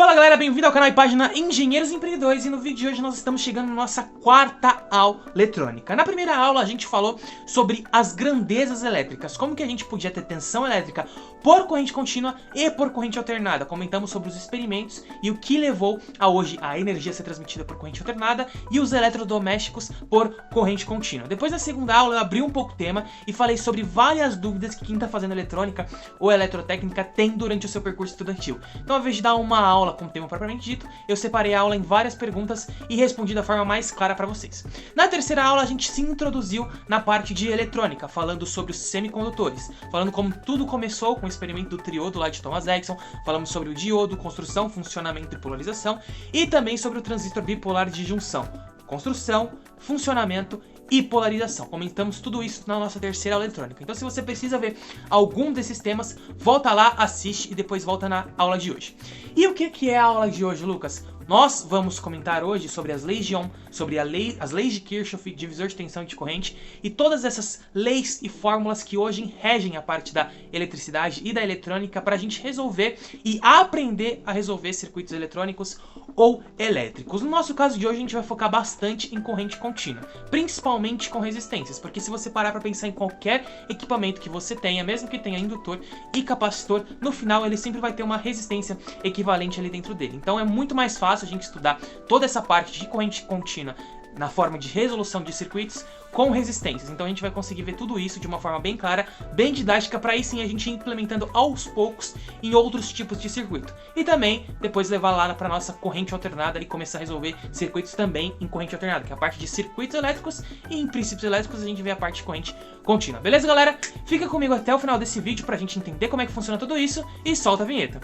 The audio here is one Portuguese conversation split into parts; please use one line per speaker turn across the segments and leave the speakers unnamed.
Fala galera, bem-vindo ao canal e página Engenheiros Empreendedores, e no vídeo de hoje nós estamos chegando na nossa quarta aula eletrônica. Na primeira aula a gente falou sobre as grandezas elétricas, como que a gente podia ter tensão elétrica por corrente contínua e por corrente alternada. Comentamos sobre os experimentos e o que levou a hoje a energia ser transmitida por corrente alternada e os eletrodomésticos por corrente contínua. Depois na segunda aula eu abri um pouco o tema e falei sobre várias dúvidas que quem está fazendo eletrônica ou eletrotécnica tem durante o seu percurso estudantil. Então, ao invés de dar uma aula com o tema propriamente dito, eu separei a aula em várias perguntas e respondi da forma mais clara para vocês. Na terceira aula a gente se introduziu na parte de eletrônica, falando sobre os semicondutores, falando como tudo começou com o experimento do triodo lá de Thomas Edison, falamos sobre o diodo, construção, funcionamento e polarização, e também sobre o transistor bipolar de junção, construção, funcionamento e polarização. Comentamos tudo isso na nossa terceira aula eletrônica. Então, se você precisa ver algum desses temas, volta lá, assiste e depois volta na aula de hoje. E o que é a aula de hoje, Lucas? Nós vamos comentar hoje sobre as leis de Ohm, sobre as leis de Kirchhoff, divisor de tensão e de corrente, e todas essas leis e fórmulas que hoje regem a parte da eletricidade e da eletrônica para a gente resolver e aprender a resolver circuitos eletrônicos ou elétricos. No nosso caso de hoje a gente vai focar bastante em corrente contínua, principalmente com resistências, porque se você parar para pensar em qualquer equipamento que você tenha, mesmo que tenha indutor e capacitor, no final ele sempre vai ter uma resistência equivalente ali dentro dele. Então é muito mais fácil a gente estudar toda essa parte de corrente contínua na forma de resolução de circuitos com resistências. Então a gente vai conseguir ver tudo isso de uma forma bem clara, bem didática, para aí sim a gente ir implementando aos poucos em outros tipos de circuito. E também depois levar lá para nossa corrente alternada e começar a resolver circuitos também em corrente alternada, que é a parte de circuitos elétricos, e em princípios elétricos a gente vê a parte de corrente contínua. Beleza, galera? Fica comigo até o final desse vídeo pra gente entender como é que funciona tudo isso e solta a vinheta.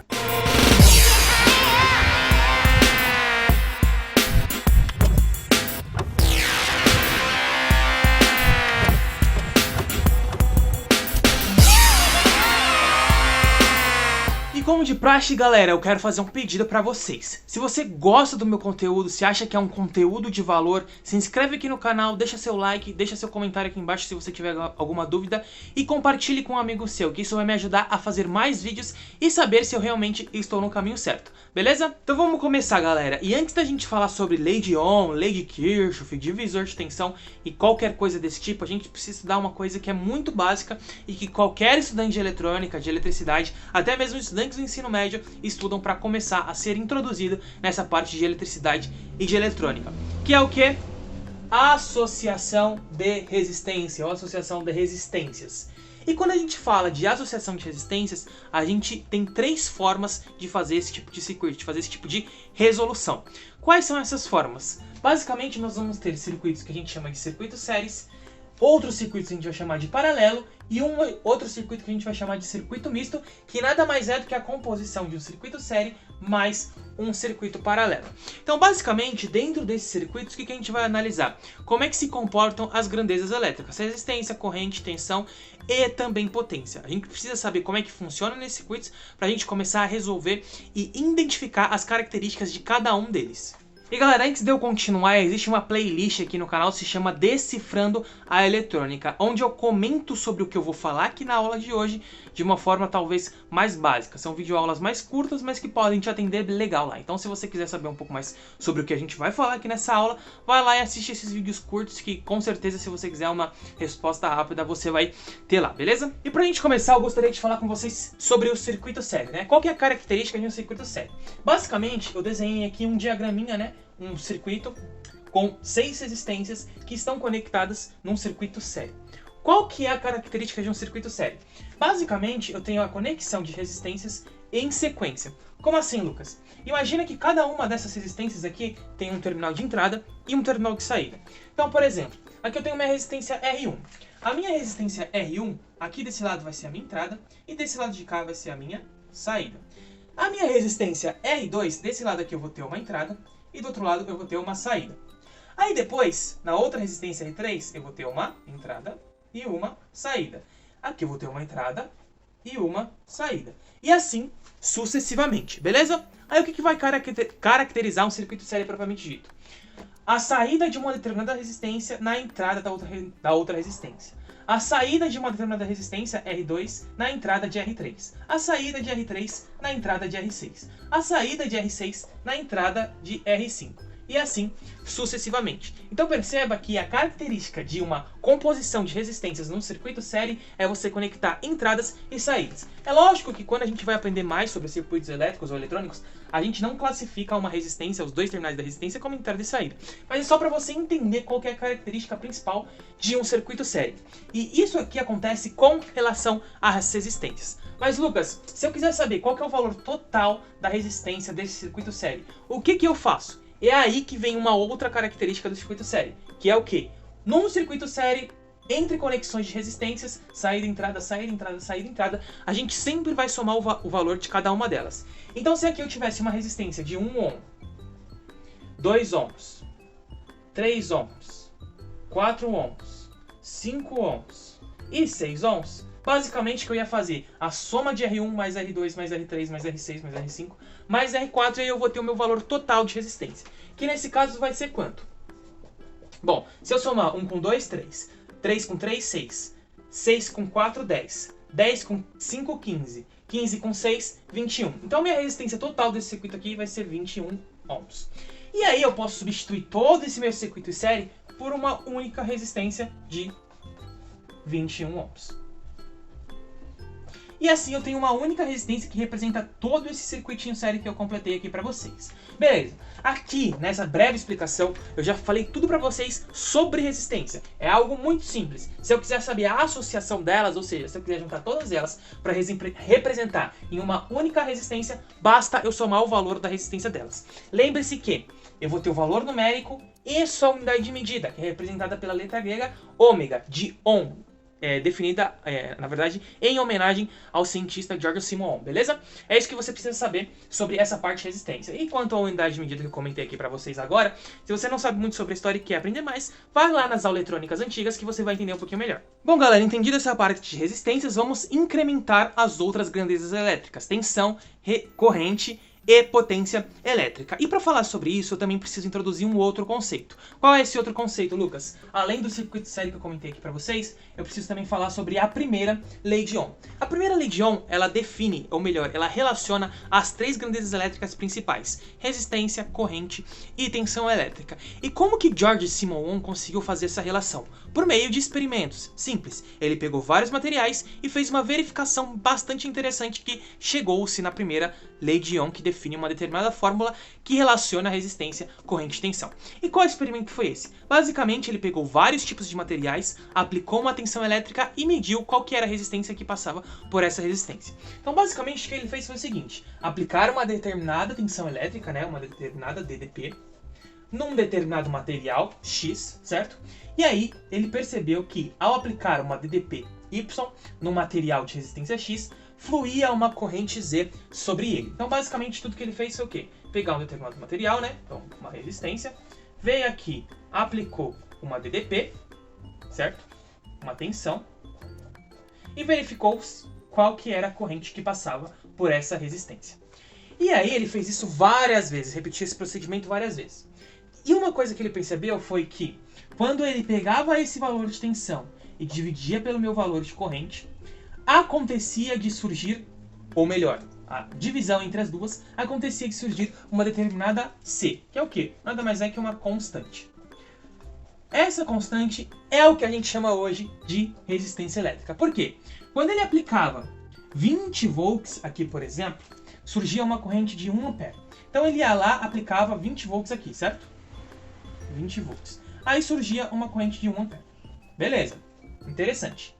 Como de praxe, galera, eu quero fazer um pedido pra vocês. Se você gosta do meu conteúdo, se acha que é um conteúdo de valor, se inscreve aqui no canal, deixa seu like, deixa seu comentário aqui embaixo se você tiver alguma dúvida e compartilhe com um amigo seu, que isso vai me ajudar a fazer mais vídeos e saber se eu realmente estou no caminho certo, beleza? Então vamos começar, galera. E antes da gente falar sobre lei de Ohm, lei de Kirchhoff, divisor de tensão e qualquer coisa desse tipo, a gente precisa estudar uma coisa que é muito básica e que qualquer estudante de eletrônica, de eletricidade, até mesmo estudantes do ensino médio estudam para começar a ser introduzido nessa parte de eletricidade e de eletrônica, que é o que? Associação de resistência ou associação de resistências. E quando a gente fala de associação de resistências, a gente tem três formas de fazer esse tipo de circuito, de fazer esse tipo de resolução. Quais são essas formas? Basicamente nós vamos ter circuitos que a gente chama de circuitos séries, outros circuitos a gente vai chamar de paralelo e outro circuito que a gente vai chamar de circuito misto, que nada mais é do que a composição de um circuito série mais um circuito paralelo. Então, basicamente, dentro desses circuitos, o que a gente vai analisar? Como é que se comportam as grandezas elétricas, resistência, corrente, tensão e também potência. A gente precisa saber como é que funciona nesses circuitos para a gente começar a resolver e identificar as características de cada um deles. E galera, antes de eu continuar, existe uma playlist aqui no canal, se chama Decifrando a Eletrônica, onde eu comento sobre o que eu vou falar aqui na aula de hoje, de uma forma talvez mais básica. São videoaulas mais curtas, mas que podem te atender legal lá. Então, se você quiser saber um pouco mais sobre o que a gente vai falar aqui nessa aula, vai lá e assiste esses vídeos curtos, que com certeza, se você quiser uma resposta rápida, você vai ter lá, beleza? E pra gente começar, eu gostaria de falar com vocês sobre o circuito série, né? Qual que é a característica de um circuito série? Basicamente, eu desenhei aqui um diagraminha, né? Um circuito com 6 resistências que estão conectadas num circuito série. Qual que é a característica de um circuito série? Basicamente, eu tenho a conexão de resistências em sequência. Como assim, Lucas? Imagina que cada uma dessas resistências aqui tem um terminal de entrada e um terminal de saída. Então, por exemplo, aqui eu tenho minha resistência R1. A minha resistência R1, aqui desse lado vai ser a minha entrada e desse lado de cá vai ser a minha saída. A minha resistência R2, desse lado aqui eu vou ter uma entrada e do outro lado eu vou ter uma saída. Aí depois, na outra resistência R3, eu vou ter uma entrada e uma saída. Aqui eu vou ter uma entrada e uma saída. E assim sucessivamente, beleza? Aí o que vai caracterizar um circuito série propriamente dito? A saída de uma determinada resistência na entrada da outra resistência. a saída de uma determinada resistência R2 na entrada de R3, a saída de R3 na entrada de R6, a saída de R6 na entrada de R5. E assim sucessivamente. Então perceba que a característica de uma composição de resistências num circuito série é você conectar entradas e saídas. É lógico que quando a gente vai aprender mais sobre circuitos elétricos ou eletrônicos, a gente não classifica uma resistência, os dois terminais da resistência, como entrada e saída. Mas é só para você entender qual que é a característica principal de um circuito série. E isso aqui acontece com relação às resistências. Mas Lucas, se eu quiser saber qual que é o valor total da resistência desse circuito série, o que eu faço? É aí que vem uma outra característica do circuito série, que é o quê? Num circuito série, entre conexões de resistências, saída, entrada, saída, entrada, saída, entrada, a gente sempre vai somar o valor de cada uma delas. Então se aqui eu tivesse uma resistência de 1 ohm, 2 ohms, 3 ohms, 4 ohms, 5 ohms e 6 ohms, basicamente o que eu ia fazer? A soma de R1 mais R2 mais R3 mais R6 mais R5 mais R4 e aí eu vou ter o meu valor total de resistência. Que nesse caso vai ser quanto? Bom, se eu somar 1 com 2, 3. 3 com 3, 6. 6 com 4, 10. 10 com 5, 15. 15 com 6, 21. Então minha resistência total desse circuito aqui vai ser 21 ohms. E aí eu posso substituir todo esse meu circuito série por uma única resistência de 21 ohms. E assim eu tenho uma única resistência que representa todo esse circuitinho série que eu completei aqui para vocês. Beleza, aqui nessa breve explicação eu já falei tudo para vocês sobre resistência. É algo muito simples. Se eu quiser saber a associação delas, ou seja, se eu quiser juntar todas elas para representar em uma única resistência, basta eu somar o valor da resistência delas. Lembre-se que eu vou ter o valor numérico e sua unidade de medida, que é representada pela letra grega ômega, de ohm. Definida, na verdade, em homenagem ao cientista George Simeon, beleza? É isso que você precisa saber sobre essa parte de resistência. E quanto à unidade de medida que eu comentei aqui pra vocês agora, se você não sabe muito sobre a história e quer aprender mais, vai lá nas aulas eletrônicas antigas que você vai entender um pouquinho melhor. Bom, galera, entendida essa parte de resistências, vamos incrementar as outras grandezas elétricas: tensão, corrente e potência elétrica. E para falar sobre isso, eu também preciso introduzir um outro conceito. Qual é esse outro conceito, Lucas? Além do circuito série que eu comentei aqui para vocês, eu preciso também falar sobre a primeira lei de Ohm. A primeira lei de Ohm, ela define, ou melhor, ela relaciona as três grandezas elétricas principais: resistência, corrente e tensão elétrica. E como que George Simeon conseguiu fazer essa relação? Por meio de experimentos. Simples. Ele pegou vários materiais e fez uma verificação bastante interessante que chegou-se na primeira lei de Ohm, que define uma determinada fórmula que relaciona a resistência, corrente e tensão. E qual experimento foi esse? Basicamente, ele pegou vários tipos de materiais, aplicou uma tensão elétrica e mediu qual que era a resistência que passava por essa resistência. Então, basicamente, o que ele fez foi o seguinte: aplicar uma determinada tensão elétrica, né, uma determinada DDP, num determinado material X, certo? E aí, ele percebeu que, ao aplicar uma DDP Y no material de resistência X, fluía uma corrente Z sobre ele. Então, basicamente, tudo que ele fez foi o quê? Pegar um determinado material, né? Então, uma resistência, veio aqui, aplicou uma DDP, certo? Uma tensão, e verificou qual que era a corrente que passava por essa resistência. E aí ele fez isso várias vezes, repetiu esse procedimento várias vezes. E uma coisa que ele percebeu foi que, quando ele pegava esse valor de tensão e dividia pelo meu valor de corrente, acontecia de surgir, ou melhor, a divisão entre as duas, acontecia de surgir uma determinada C, que é o quê? Nada mais é que uma constante. Essa constante é o que a gente chama hoje de resistência elétrica. Por quê? Quando ele aplicava 20 volts aqui, por exemplo, surgia uma corrente de 1 ampere. Então ele ia lá, aplicava 20 volts aqui, certo? 20 volts. Aí surgia uma corrente de 1 ampere. Beleza, interessante.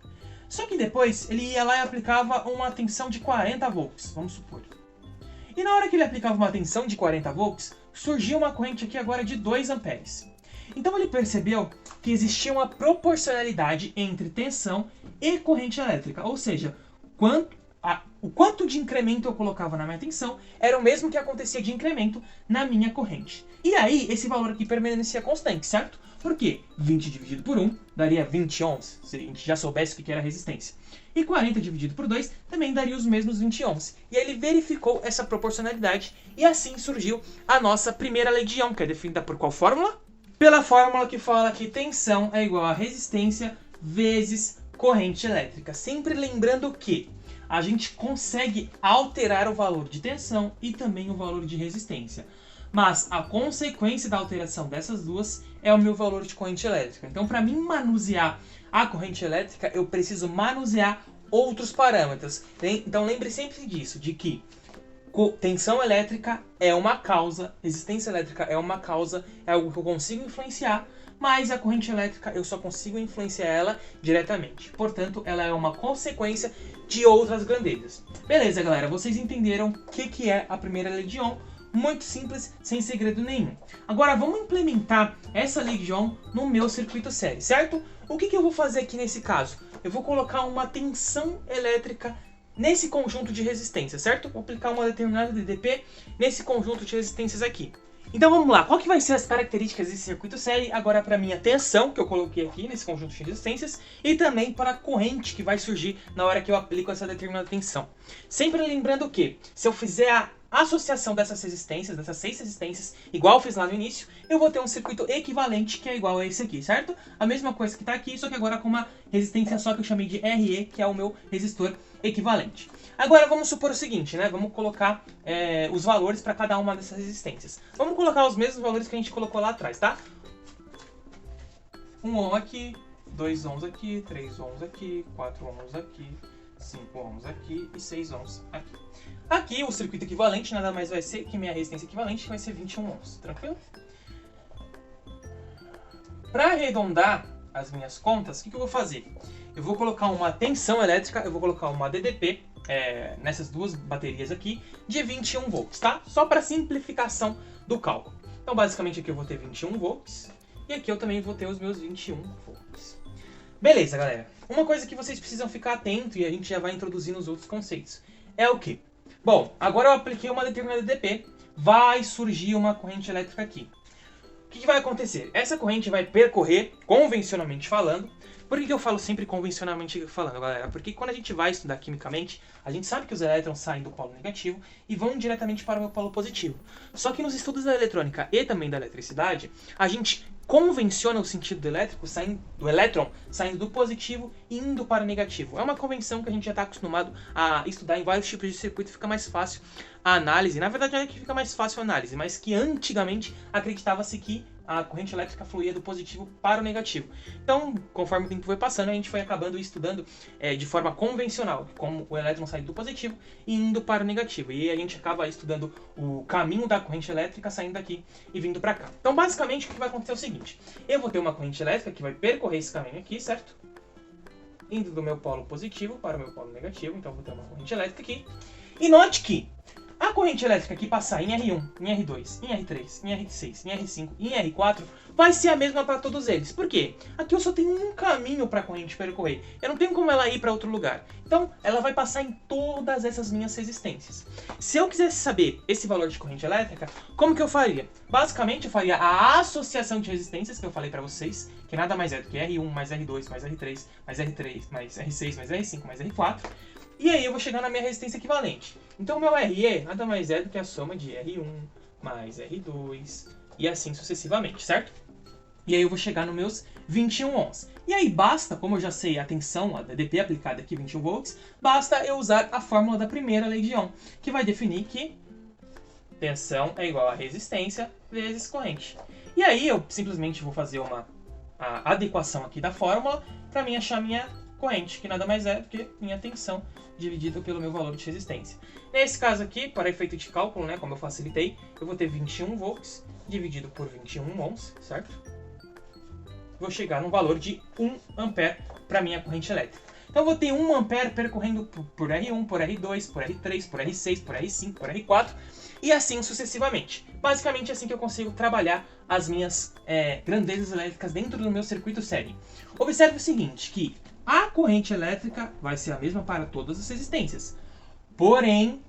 Só que depois ele ia lá e aplicava uma tensão de 40 volts, vamos supor. E na hora que ele aplicava uma tensão de 40 volts, surgia uma corrente aqui agora de 2 amperes. Então ele percebeu que existia uma proporcionalidade entre tensão e corrente elétrica, ou seja, o quanto de incremento eu colocava na minha tensão era o mesmo que acontecia de incremento na minha corrente. E aí esse valor aqui permanecia constante, certo? Por quê? 20 dividido por 1 daria 20 ohms, se a gente já soubesse o que era resistência. E 40 dividido por 2 também daria os mesmos 20 ohms. E aí ele verificou essa proporcionalidade e assim surgiu a nossa primeira lei de Ohm, que é definida por qual fórmula? Pela fórmula que fala que tensão é igual a resistência vezes corrente elétrica. Sempre lembrando que a gente consegue alterar o valor de tensão e também o valor de resistência. Mas a consequência da alteração dessas duas é o meu valor de corrente elétrica. Então, para mim manusear a corrente elétrica, eu preciso manusear outros parâmetros. Então, lembre sempre disso, de que tensão elétrica é uma causa, resistência elétrica é uma causa, é algo que eu consigo influenciar, mas a corrente elétrica eu só consigo influenciar ela diretamente. Portanto, ela é uma consequência de outras grandezas. Beleza, galera? Vocês entenderam o que é a primeira lei de Ohm? Muito simples, sem segredo nenhum. Agora, vamos implementar essa lei de Ohm no meu circuito série, certo? O que eu vou fazer aqui nesse caso? Eu vou colocar uma tensão elétrica nesse conjunto de resistências, certo? Vou aplicar uma determinada DDP nesse conjunto de resistências aqui. Então vamos lá, qual que vai ser as características desse circuito série agora para a minha tensão, que eu coloquei aqui nesse conjunto de resistências, e também para a corrente que vai surgir na hora que eu aplico essa determinada tensão. Sempre lembrando que, se eu fizer a associação dessas resistências, dessas 6 resistências, igual eu fiz lá no início, eu vou ter um circuito equivalente que é igual a esse aqui, certo? A mesma coisa que está aqui, só que agora com uma resistência só que eu chamei de RE, que é o meu resistor equivalente. Agora vamos supor o seguinte, né? Vamos colocar os valores para cada uma dessas resistências. Vamos colocar os mesmos valores que a gente colocou lá atrás, tá? 1 ohm aqui, 2 ohms aqui, 3 ohms aqui, 4 ohms aqui, 5 ohms aqui e 6 ohms aqui. Aqui o circuito equivalente nada mais vai ser que minha resistência equivalente, que vai ser 21 ohms, tranquilo? Para arredondar as minhas contas, o que eu vou fazer? Eu vou colocar uma tensão elétrica, eu vou colocar uma DDP nessas duas baterias aqui de 21 volts, tá? Só para simplificação do cálculo. Então basicamente aqui eu vou ter 21 volts e aqui eu também vou ter os meus 21 volts. Beleza, galera. Uma coisa que vocês precisam ficar atento e a gente já vai introduzir nos outros conceitos é o quê? Bom, agora eu apliquei uma determinada DP, vai surgir uma corrente elétrica aqui. O que vai acontecer? Essa corrente vai percorrer, convencionalmente falando. Por que eu falo sempre convencionalmente falando, galera? Porque quando a gente vai estudar quimicamente, a gente sabe que os elétrons saem do polo negativo e vão diretamente para o polo positivo. Só que nos estudos da eletrônica e também da eletricidade, a gente convenciona o sentido do elétron saindo do positivo e indo para o negativo. É uma convenção que a gente já está acostumado a estudar em vários tipos de circuito, fica mais fácil a análise. Na verdade, não é que fica mais fácil a análise, mas que antigamente acreditava-se que a corrente elétrica fluía do positivo para o negativo. Então, conforme o tempo foi passando, a gente foi acabando estudando de forma convencional, como o elétron sai do positivo e indo para o negativo. E a gente acaba estudando o caminho da corrente elétrica saindo daqui e vindo para cá. Então, basicamente, o que vai acontecer é o seguinte. Eu vou ter uma corrente elétrica que vai percorrer esse caminho aqui, certo? Indo do meu polo positivo para o meu polo negativo. Então, eu vou ter uma corrente elétrica aqui. E note que a corrente elétrica que passar em R1, em R2, em R3, em R6, em R5 e em R4 vai ser a mesma para todos eles. Por quê? Aqui eu só tenho um caminho para a corrente percorrer. Eu não tenho como ela ir para outro lugar. Então, ela vai passar em todas essas minhas resistências. Se eu quisesse saber esse valor de corrente elétrica, como que eu faria? Basicamente, eu faria a associação de resistências que eu falei para vocês, que nada mais é do que R1 mais R2 mais R3 mais R3 mais R6 mais R5 mais R4. E aí eu vou chegar na minha resistência equivalente. Então o meu RE nada mais é do que a soma de R1 mais R2 e assim sucessivamente, certo? E aí eu vou chegar nos meus 21 ohms. E aí basta, como eu já sei a tensão, a DDP aplicada aqui 21 volts, basta eu usar a fórmula da primeira lei de Ohm, que vai definir que tensão é igual a resistência vezes corrente. E aí eu simplesmente vou fazer a adequação aqui da fórmula para mim achar minha corrente, que nada mais é do que minha tensão dividido pelo meu valor de resistência. Nesse caso aqui, para efeito de cálculo, né, como eu facilitei, eu vou ter 21 volts dividido por 21 ohms, certo? Vou chegar num valor de 1 ampere para minha corrente elétrica. Então eu vou ter 1 ampere percorrendo por R1, por R2, por R3, por R6, por R5, por R4 e assim sucessivamente. Basicamente é assim que eu consigo trabalhar as minhas grandezas elétricas dentro do meu circuito série. Observe o seguinte, que a corrente elétrica vai ser a mesma para todas as resistências. Porém,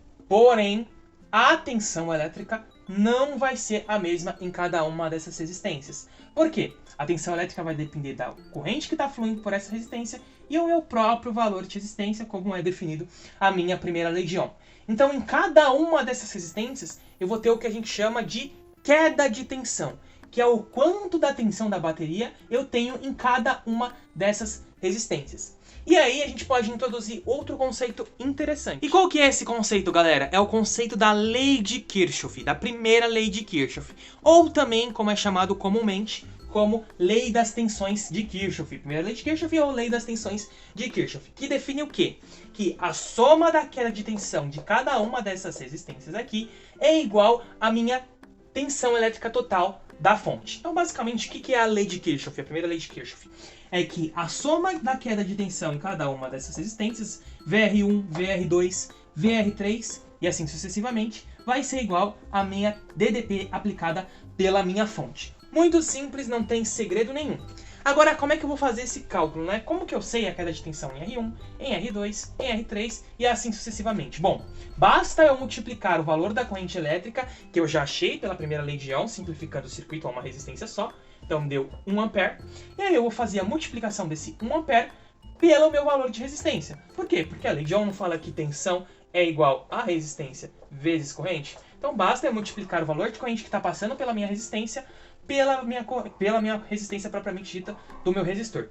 a tensão elétrica não vai ser a mesma em cada uma dessas resistências. Por quê? A tensão elétrica vai depender da corrente que está fluindo por essa resistência e o meu próprio valor de resistência, como é definido a minha primeira lei de Ohm. Então, em cada uma dessas resistências, eu vou ter o que a gente chama de queda de tensão. que é o quanto da tensão da bateria eu tenho em cada uma dessas resistências. E aí a gente pode introduzir outro conceito interessante. E qual que é esse conceito, galera? É o conceito da lei de Kirchhoff, da primeira lei de Kirchhoff, ou também, como é chamado comumente, como lei das tensões de Kirchhoff. Primeira lei de Kirchhoff ou lei das tensões de Kirchhoff, que define o quê? Que a soma da queda de tensão de cada uma dessas resistências aqui é igual à minha tensão elétrica total da fonte. Então, basicamente, o que é a lei de Kirchhoff? A primeira lei de Kirchhoff é que a soma da queda de tensão em cada uma dessas resistências, VR1, VR2, VR3 e assim sucessivamente, vai ser igual à minha DDP aplicada pela minha fonte. Muito simples, não tem segredo nenhum. Agora, como é que eu vou fazer esse cálculo, né? Como que eu sei a queda de tensão em R1, em R2, em R3 e assim sucessivamente? Bom, basta eu multiplicar o valor da corrente elétrica, que eu já achei pela primeira lei de Ohm, simplificando o circuito a uma resistência só. Então deu 1 ampere. E aí eu vou fazer a multiplicação desse 1 ampere pelo meu valor de resistência. Por quê? Porque a lei de Ohm não fala que tensão é igual a resistência vezes corrente. Então basta eu multiplicar o valor de corrente que está passando pela minha resistência pela minha resistência propriamente dita do meu resistor.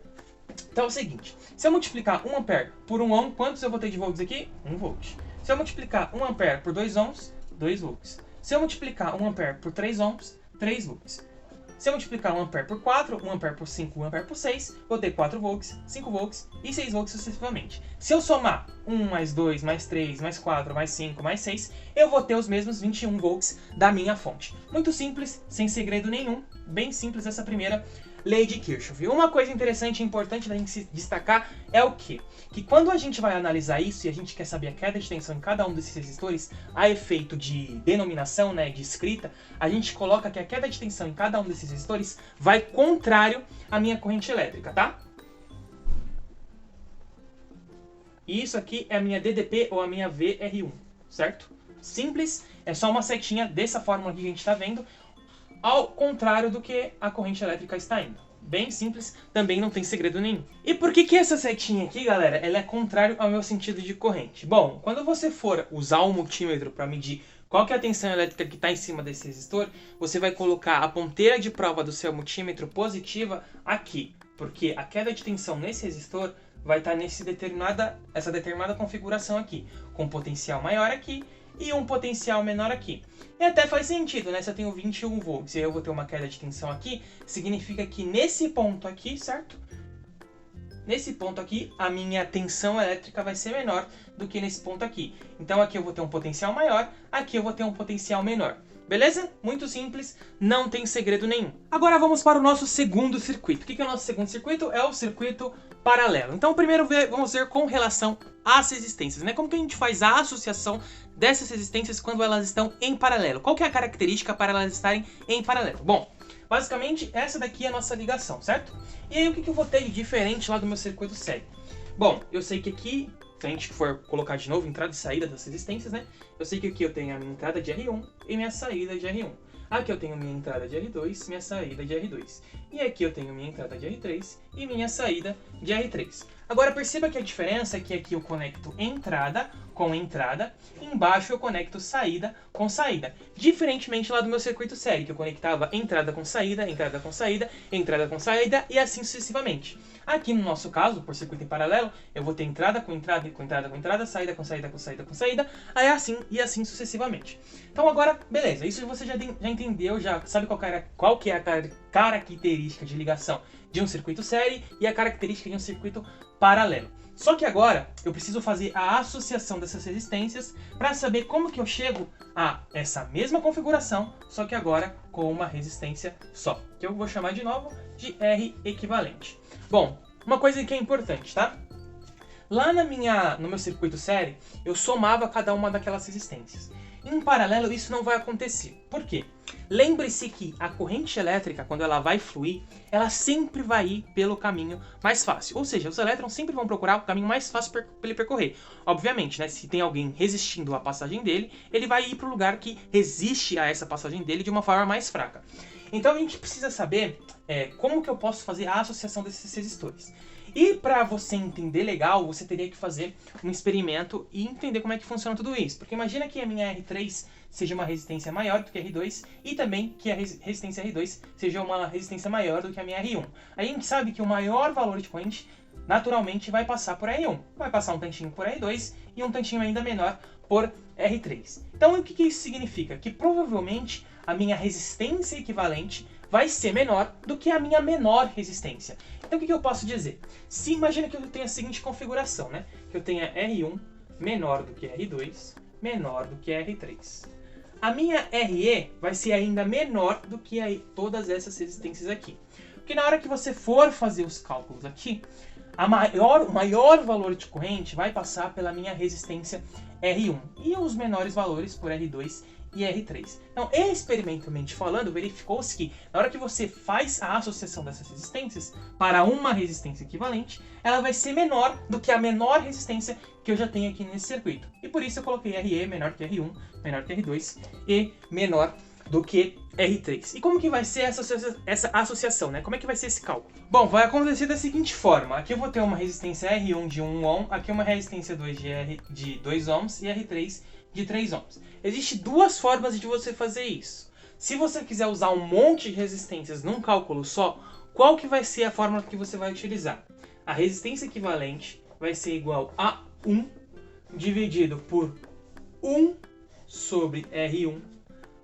Então é o seguinte, se eu multiplicar 1 ampere por 1 ohm, quantos eu vou ter de volts aqui? 1 volt. Se eu multiplicar 1 ampere por 2 ohms, 2 volts. Se eu multiplicar 1 ampere por 3 ohms, 3 volts. Se eu multiplicar 1 ampere por 4, 1 ampere por 5, 1 ampere por 6, vou ter 4 volts, 5 volts e 6 volts sucessivamente. Se eu somar 1 mais 2, mais 3, mais 4, mais 5, mais 6, eu vou ter os mesmos 21 volts da minha fonte. Muito simples, sem segredo nenhum, bem simples essa primeira lei de Kirchhoff. Uma coisa interessante e importante da gente se destacar é o quê? Que quando a gente vai analisar isso e a gente quer saber a queda de tensão em cada um desses resistores, a efeito de denominação, né, de escrita, a gente coloca que a queda de tensão em cada um desses resistores vai contrário à minha corrente elétrica, tá? E isso aqui é a minha DDP ou a minha VR1, certo? Simples, é só uma setinha dessa fórmula que a gente está vendo, ao contrário do que a corrente elétrica está indo. Bem simples, também não tem segredo nenhum. E por que essa setinha aqui, galera, ela é contrário ao meu sentido de corrente? Bom, quando você for usar o multímetro para medir qual que é a tensão elétrica que está em cima desse resistor, você vai colocar a ponteira de prova do seu multímetro positiva aqui, porque a queda de tensão nesse resistor vai estar nessa determinada configuração aqui, com potencial maior aqui e um potencial menor aqui. E até faz sentido, né? Se eu tenho 21 volts e eu vou ter uma queda de tensão aqui, significa que nesse ponto aqui, certo? Nesse ponto aqui, a minha tensão elétrica vai ser menor do que nesse ponto aqui. Então aqui eu vou ter um potencial maior, aqui eu vou ter um potencial menor. Beleza? Muito simples, não tem segredo nenhum. Agora vamos para o nosso segundo circuito. O que é o nosso segundo circuito? É o circuito paralelo. Então primeiro vamos ver com relação às resistências, né? Como que a gente faz a associação dessas resistências quando elas estão em paralelo? Qual que é a característica para elas estarem em paralelo? Bom, basicamente essa daqui é a nossa ligação, certo? E aí o que eu vou ter de diferente lá do meu circuito sério? Bom, eu sei que aqui, se a gente for colocar de novo entrada e saída das resistências, né? Eu sei que aqui eu tenho a minha entrada de R1 e minha saída de R1. Aqui eu tenho minha entrada de R2, minha saída de R2. E aqui eu tenho minha entrada de R3 e minha saída de R3. Agora perceba que a diferença é que aqui eu conecto entrada com entrada, e embaixo eu conecto saída com saída. Diferentemente lá do meu circuito série, que eu conectava entrada com saída, entrada com saída, entrada com saída e assim sucessivamente. Aqui no nosso caso, por circuito em paralelo, eu vou ter entrada com entrada, com entrada com entrada, saída com saída com saída com saída, aí assim e assim sucessivamente. Então agora, beleza, isso você já entendeu, já sabe qual que é a característica de ligação de um circuito série e a característica de um circuito paralelo. Só que agora eu preciso fazer a associação dessas resistências para saber como que eu chego a essa mesma configuração, só que agora com uma resistência só, que eu vou chamar de novo de R equivalente. Bom, uma coisa que é importante, tá? Lá no meu circuito série, eu somava cada uma daquelas resistências. Em paralelo, isso não vai acontecer. Por quê? Lembre-se que a corrente elétrica, quando ela vai fluir, ela sempre vai ir pelo caminho mais fácil. Ou seja, os elétrons sempre vão procurar o caminho mais fácil para ele percorrer. Obviamente, né, se tem alguém resistindo à passagem dele, ele vai ir para o lugar que resiste a essa passagem dele de uma forma mais fraca. Então a gente precisa saber como que eu posso fazer a associação desses resistores. E para você entender legal, você teria que fazer um experimento e entender como é que funciona tudo isso. Porque imagina que a minha R3 seja uma resistência maior do que R2 e também que a resistência R2 seja uma resistência maior do que a minha R1. A gente sabe que o maior valor de corrente naturalmente vai passar por R1, vai passar um tantinho por R2 e um tantinho ainda menor por R3. Então o que isso significa? Que provavelmente a minha resistência equivalente vai ser menor do que a minha menor resistência. Então o que eu posso dizer? Se imagina que eu tenho a seguinte configuração, né? Que eu tenha R1 menor do que R2, menor do que R3. A minha RE vai ser ainda menor do que todas essas resistências aqui. Porque na hora que você for fazer os cálculos aqui, o maior valor de corrente vai passar pela minha resistência R1 e os menores valores por R2 e R3. Então, experimentalmente falando, verificou-se que na hora que você faz a associação dessas resistências para uma resistência equivalente, ela vai ser menor do que a menor resistência que eu já tenho aqui nesse circuito. E por isso eu coloquei RE menor que R1, menor que R2 e menor do que R3. E como que vai ser essa associação, né? Como é que vai ser esse cálculo? Bom, vai acontecer da seguinte forma. Aqui eu vou ter uma resistência R1 de 1 ohm, aqui uma resistência 2 de 2 ohms e R3 de 3 ohms. Existem duas formas de você fazer isso. Se você quiser usar um monte de resistências num cálculo só, qual que vai ser a fórmula que você vai utilizar? A resistência equivalente vai ser igual a 1 dividido por 1 sobre R1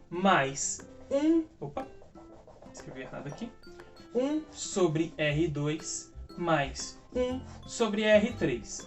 mais 1, escrevi errado aqui, 1 sobre R2 mais 1 sobre R3.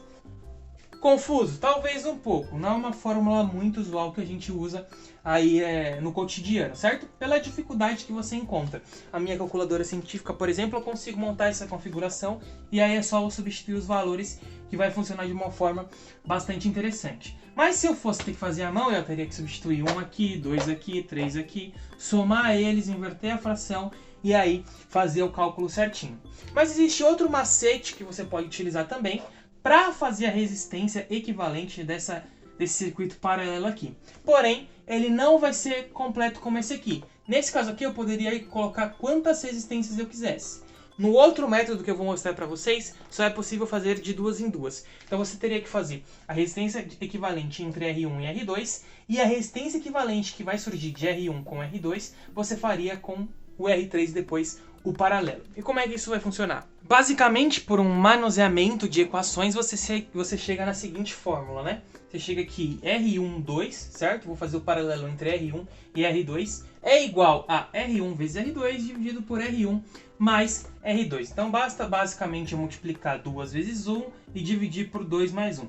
Confuso? Talvez um pouco, não é uma fórmula muito usual que a gente usa aí no cotidiano, certo? Pela dificuldade que você encontra. A minha calculadora científica, por exemplo, eu consigo montar essa configuração e aí é só eu substituir os valores que vai funcionar de uma forma bastante interessante. Mas se eu fosse ter que fazer à mão, eu teria que substituir 1 aqui, 2 aqui, 3 aqui, somar eles, inverter a fração e aí fazer o cálculo certinho. Mas existe outro macete que você pode utilizar também para fazer a resistência equivalente desse circuito paralelo aqui. Porém, ele não vai ser completo como esse aqui. Nesse caso aqui, eu poderia colocar quantas resistências eu quisesse. No outro método que eu vou mostrar para vocês, só é possível fazer de duas em duas. Então você teria que fazer a resistência equivalente entre R1 e R2, e a resistência equivalente que vai surgir de R1 com R2, você faria com o R3 depois o paralelo. E como é que isso vai funcionar? Basicamente, por um manuseamento de equações, você chega na seguinte fórmula, né? Você chega aqui, R1, certo? Vou fazer o paralelo entre R1 e R2. É igual a R1 vezes R2 dividido por R1 mais R2. Então, basta basicamente multiplicar 2 vezes 1 e dividir por 2 mais 1.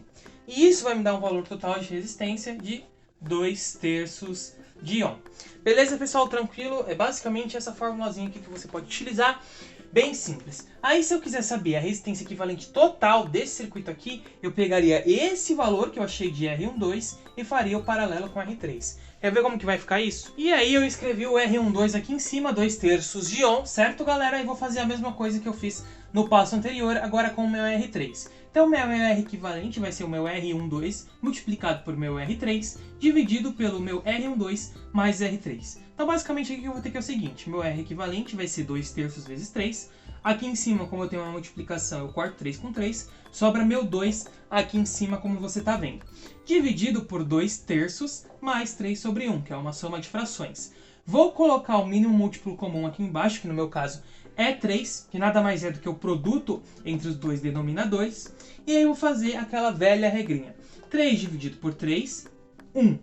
E isso vai me dar um valor total de resistência de 2/3 de ohm. Beleza, pessoal? Tranquilo? É basicamente essa formulazinha aqui que você pode utilizar. Bem simples. Aí, se eu quiser saber a resistência equivalente total desse circuito aqui, eu pegaria esse valor que eu achei de R12 e faria o paralelo com R3. Quer ver como que vai ficar isso? E aí eu escrevi o R12 aqui em cima, 2/3 de ohm, certo, galera? E vou fazer a mesma coisa que eu fiz no passo anterior, agora com o meu R3. Então, o meu R equivalente vai ser o meu R12 multiplicado por meu R3, dividido pelo meu R12 mais R3. Então, basicamente, aqui eu vou ter que é o seguinte, meu R equivalente vai ser 2/3 vezes 3. Aqui em cima, como eu tenho uma multiplicação, eu corto 3 com 3, sobra meu 2 aqui em cima, como você está vendo. Dividido por 2/3 mais 3 sobre 1, que é uma soma de frações. Vou colocar o mínimo múltiplo comum aqui embaixo, que no meu caso é 3, que nada mais é do que o produto entre os dois denominadores. E aí eu vou fazer aquela velha regrinha. 3 dividido por 3, 1.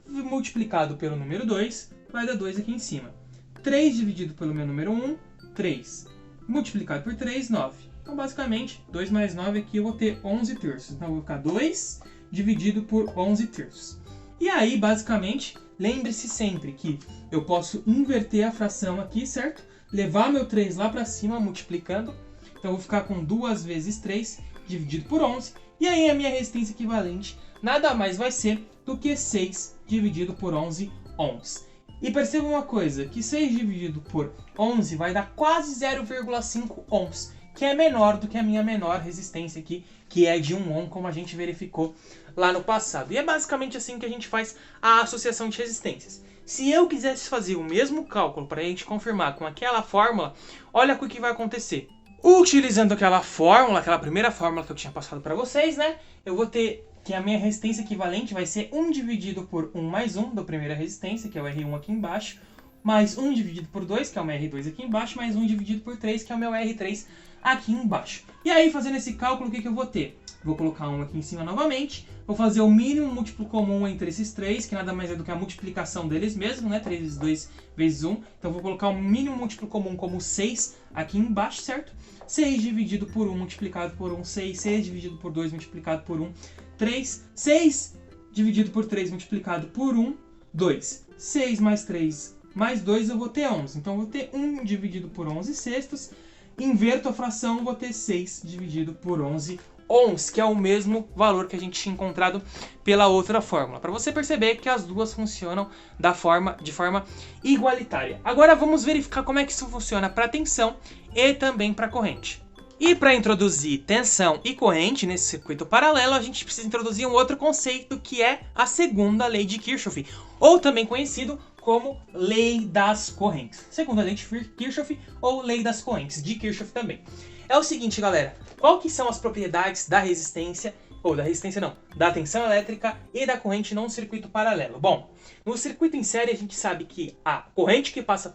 Multiplicado pelo número 2, vai dar 2 aqui em cima. 3 dividido pelo meu número 1, 3. Multiplicado por 3, 9. Então, basicamente, 2 mais 9 aqui eu vou ter 11/3. Então, eu vou ficar 2 dividido por 11/3. E aí, basicamente, lembre-se sempre que eu posso inverter a fração aqui, certo? Levar meu 3 lá para cima, multiplicando. Então, eu vou ficar com 2 vezes 3 dividido por 11. E aí, a minha resistência equivalente nada mais vai ser do que 6 dividido por 11 ohms. E perceba uma coisa, que 6 dividido por 11 vai dar quase 0,5 ohms, que é menor do que a minha menor resistência aqui, que é de 1 ohm, como a gente verificou lá no passado. E é basicamente assim que a gente faz a associação de resistências. Se eu quisesse fazer o mesmo cálculo para a gente confirmar com aquela fórmula, olha o que vai acontecer. Utilizando aquela fórmula, aquela primeira fórmula que eu tinha passado para vocês, né? Eu vou ter que a minha resistência equivalente vai ser 1 dividido por 1 mais 1 da primeira resistência, que é o R1 aqui embaixo, mais 1 dividido por 2, que é o meu R2 aqui embaixo, mais 1 dividido por 3, que é o meu R3 aqui embaixo. E aí, fazendo esse cálculo, o que eu vou ter? Vou colocar 1 aqui em cima novamente, vou fazer o mínimo múltiplo comum entre esses 3, que nada mais é do que a multiplicação deles mesmos, né? 3 vezes 2 vezes 1. Então, vou colocar o mínimo múltiplo comum como 6 aqui embaixo, certo? 6 dividido por 1 multiplicado por 1, 6. 6 dividido por 2 multiplicado por 1, 3. 6 dividido por 3 multiplicado por 1, 2. 6 mais 3 mais 2 eu vou ter 11. Então, eu vou ter 1 dividido por 11 sextos. Inverto a fração, vou ter 6 dividido por 11 ohms, que é o mesmo valor que a gente tinha encontrado pela outra fórmula. Para você perceber que as duas funcionam de forma igualitária. Agora vamos verificar como é que isso funciona para tensão e também para corrente. E para introduzir tensão e corrente nesse circuito paralelo, a gente precisa introduzir um outro conceito, que é a segunda lei de Kirchhoff, ou também conhecido como lei das correntes. Segunda lei de Kirchhoff ou lei das correntes, de Kirchhoff também. É o seguinte, galera, qual que são as propriedades da resistência, da tensão elétrica e da corrente num circuito paralelo? Bom, no circuito em série a gente sabe que a corrente que passa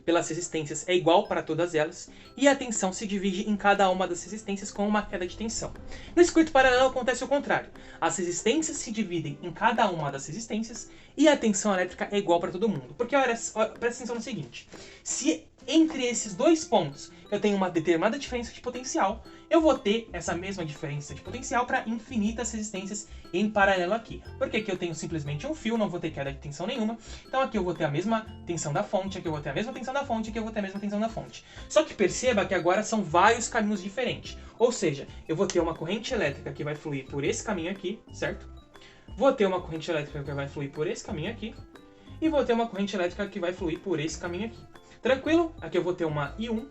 pelas resistências é igual para todas elas, e a tensão se divide em cada uma das resistências com uma queda de tensão. No circuito paralelo acontece o contrário. As resistências se dividem em cada uma das resistências e a tensão elétrica é igual para todo mundo. Porque olha, presta atenção no seguinte: se entre esses dois pontos eu tenho uma determinada diferença de potencial, eu vou ter essa mesma diferença de potencial para infinitas resistências em paralelo aqui. Porque aqui eu tenho simplesmente um fio, não vou ter queda de tensão nenhuma. Então aqui eu vou ter a mesma tensão da fonte, aqui eu vou ter a mesma tensão da fonte, aqui eu vou ter a mesma tensão da fonte. Só que perceba que agora são vários caminhos diferentes. Ou seja, eu vou ter uma corrente elétrica que vai fluir por esse caminho aqui, certo? Vou ter uma corrente elétrica que vai fluir por esse caminho aqui. E vou ter uma corrente elétrica que vai fluir por esse caminho aqui. Tranquilo? Aqui eu vou ter uma I1,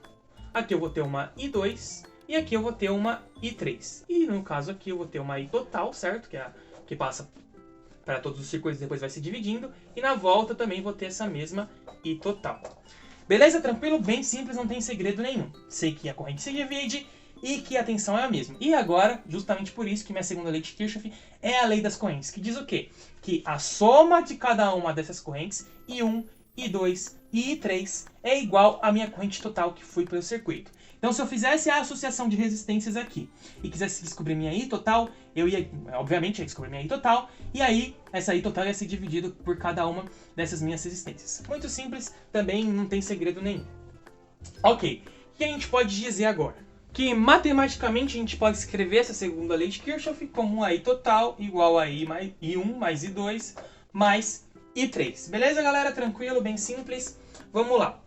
aqui eu vou ter uma I2 e aqui eu vou ter uma I3. E no caso aqui eu vou ter uma I total, certo? Que é a que passa para todos os circuitos e depois vai se dividindo. E na volta também vou ter essa mesma I total. Beleza? Tranquilo? Bem simples, não tem segredo nenhum. Sei que a corrente se divide e que a tensão é a mesma. E agora, justamente por isso que minha segunda lei de Kirchhoff é a lei das correntes, que diz o quê? Que a soma de cada uma dessas correntes, I1, I2 e I3, é igual à minha corrente total que fui pelo circuito. Então, se eu fizesse a associação de resistências aqui e quisesse descobrir minha I total, eu ia, obviamente, descobrir minha I total, e aí essa I total ia ser dividida por cada uma dessas minhas resistências. Muito simples, também não tem segredo nenhum. Ok, o que a gente pode dizer agora? Que matematicamente a gente pode escrever essa segunda lei de Kirchhoff como a I total igual a I1 mais I2 mais I3. Beleza, galera? Tranquilo, bem simples. Vamos lá.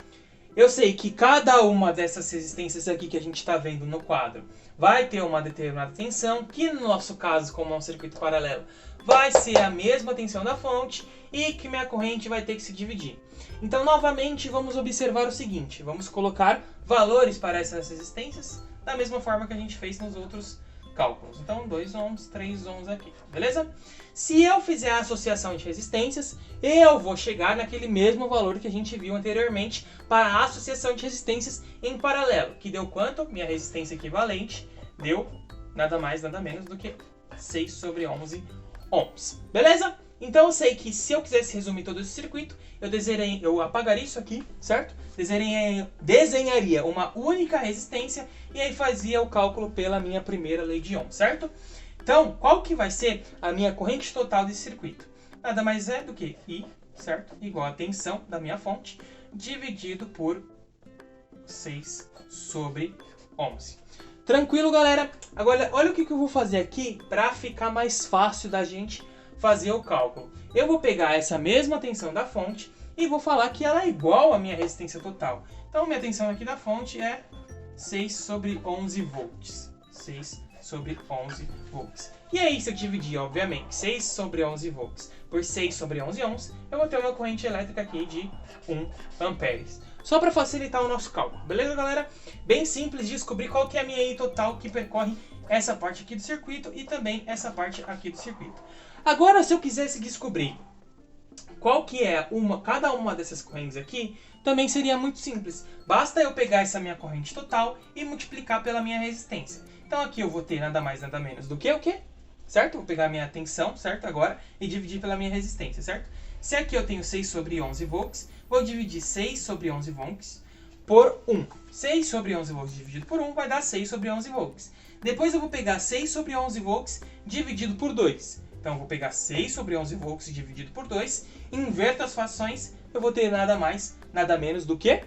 Eu sei que cada uma dessas resistências aqui que a gente está vendo no quadro vai ter uma determinada tensão, que no nosso caso, como é um circuito paralelo, vai ser a mesma tensão da fonte e que minha corrente vai ter que se dividir. Então, novamente, vamos observar o seguinte. Vamos colocar valores para essas resistências da mesma forma que a gente fez nos outros cálculos. Então, 2 ohms, 3 ohms aqui, beleza? Se eu fizer a associação de resistências, eu vou chegar naquele mesmo valor que a gente viu anteriormente para a associação de resistências em paralelo, que deu quanto? Minha resistência equivalente deu nada mais, nada menos do que 6 sobre 11 ohms, beleza? Então eu sei que se eu quisesse resumir todo esse circuito, eu apagaria isso aqui, certo? Desenharia uma única resistência e aí fazia o cálculo pela minha primeira lei de Ohm, certo? Então, qual que vai ser a minha corrente total desse circuito? Nada mais é do que I, certo? Igual a tensão da minha fonte, dividido por 6 sobre 11. Tranquilo, galera? Agora, olha o que eu vou fazer aqui para ficar mais fácil da gente fazer o cálculo. Eu vou pegar essa mesma tensão da fonte e vou falar que ela é igual à minha resistência total. Então, minha tensão aqui da fonte é 6 sobre 11 volts. 6 sobre 11 volts. E aí, se eu dividir, obviamente, 6 sobre 11 volts por 6 sobre 11 ohms, eu vou ter uma corrente elétrica aqui de 1 amperes. Só para facilitar o nosso cálculo, beleza, galera? Bem simples de descobrir qual que é a minha I total que percorre essa parte aqui do circuito e também essa parte aqui do circuito. Agora, se eu quisesse descobrir qual que é cada uma dessas correntes aqui, também seria muito simples. Basta eu pegar essa minha corrente total e multiplicar pela minha resistência. Então aqui eu vou ter nada mais, nada menos do que o quê? certo? Vou pegar a minha tensão, certo? Agora, e dividir pela minha resistência, certo? Se aqui eu tenho 6 sobre 11 volts, vou dividir 6 sobre 11 volts por 1. 6 sobre 11 volts dividido por 1 vai dar 6 sobre 11 volts. Depois eu vou pegar 6 sobre 11 volts dividido por 2. Então eu vou pegar 6 sobre 11 volts dividido por 2, inverto as frações, eu vou ter nada mais, nada menos do que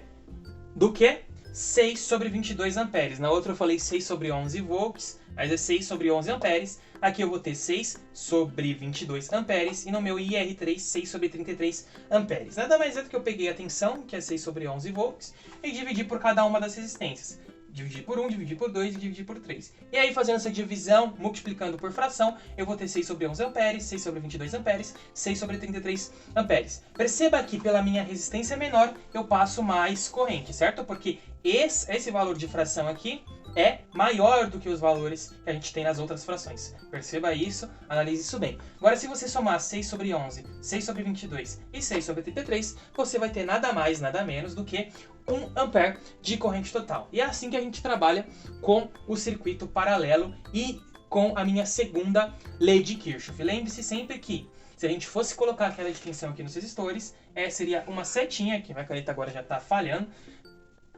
6 sobre 22 amperes. Na outra eu falei 6 sobre 11 volts, mas é 6 sobre 11 amperes. Aqui eu vou ter 6 sobre 22 amperes e no meu IR3, 6 sobre 33 amperes. Nada mais é do que eu peguei a tensão, que é 6 sobre 11 volts, e dividi por cada uma das resistências. Dividir por 1, dividir por 2 e dividir por 3. E aí, fazendo essa divisão, multiplicando por fração, eu vou ter 6 sobre 11 amperes, 6 sobre 22 amperes, 6 sobre 33 amperes. Perceba que pela minha resistência menor, eu passo mais corrente, certo? Porque esse valor de fração aqui é maior do que os valores que a gente tem nas outras frações. Perceba isso, analise isso bem. Agora, se você somar 6 sobre 11, 6 sobre 22 e 6 sobre 33, você vai ter nada mais, nada menos do que 1 ampere de corrente total. E é assim que a gente trabalha com o circuito paralelo e com a minha segunda lei de Kirchhoff. Lembre-se sempre que, se a gente fosse colocar aquela de tensão aqui nos resistores, seria uma setinha, que a minha caneta agora já está falhando,